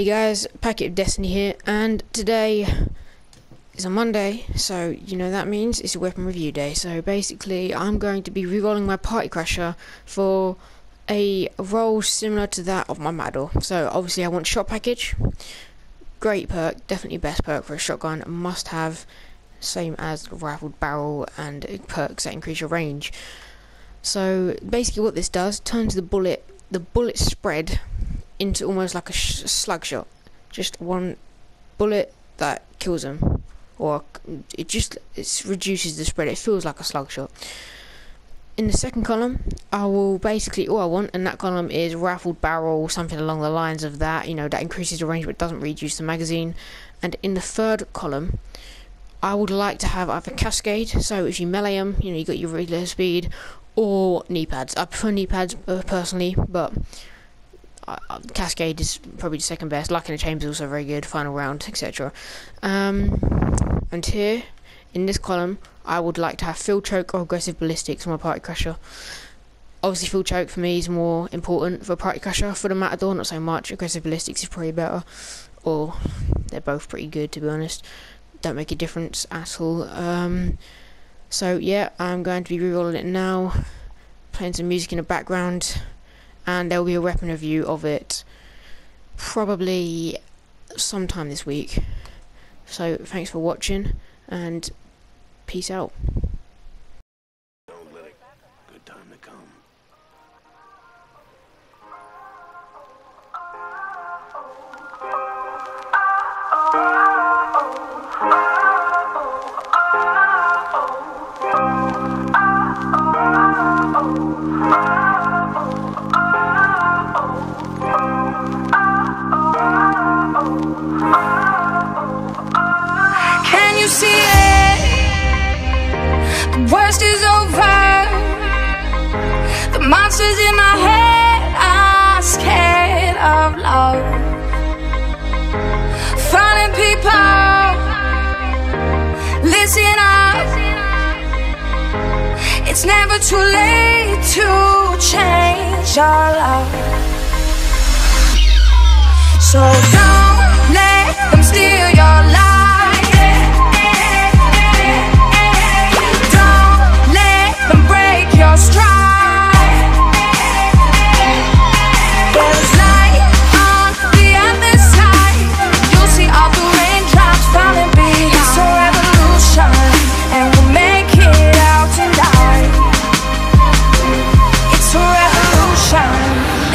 Hey guys, Packet of Destiny here, and today is a Monday, so you know that means it's a weapon review day. So basically, I'm going to be re-rolling my Party Crasher for a roll similar to that of my Matador. So obviously I want shot package, great perk, definitely best perk for a shotgun, must have, same as the rifled barrel and perks that increase your range. So basically what this does, turns the bullet spread into almost like a slug shot, just one bullet that kills them, or it reduces the spread. It feels like a slug shot. In the second column, I will basically, all I want in that column is rifled barrel, something along the lines of that, you know, that increases the range but doesn't reduce the magazine. And in the third column, I would like to have either cascade, so if you melee them, you know, you got your regular speed, or knee pads. I prefer knee pads personally, but cascade is probably the second best. Luck in the Chamber is also very good, final round, etc. And here in this column, I would like to have field choke or aggressive ballistics for my Party Crasher. Obviously field choke for me is more important for Party Crasher. For the Matador, not so much. Aggressive ballistics is probably better, or they're both pretty good, to be honest. Don't make a difference at all. So yeah, I'm going to be re-rolling it now, playing some music in the background, and there will be a weapon review of it probably sometime this week. So thanks for watching, and peace out. Don't let it. Good time to come. Can you see it? The worst is over. The monsters in my head are scared of love. Falling people, listen up. It's never too late to change your love. So don't let them steal your life. Don't let them break your stride. There's light on the other side. You'll see all the raindrops falling behind. It's a revolution, and we'll make it out tonight. It's a revolution.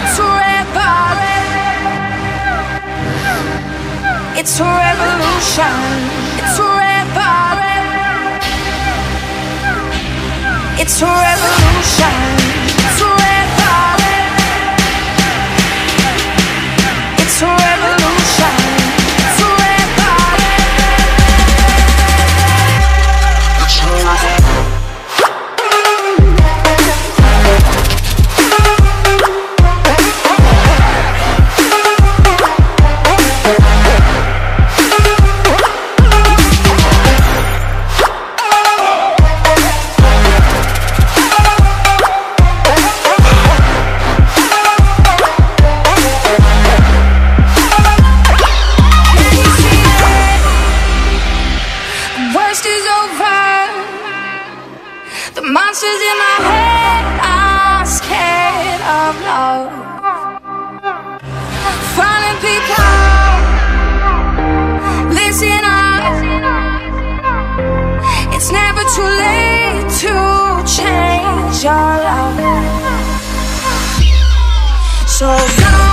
It's a It's a revolution. It's a revolution. It's a revolution. It's a revolution. It's a revolution. It's a The monsters in my head are scared of love. Falling people, listen up. It's never too late to change your love. So don't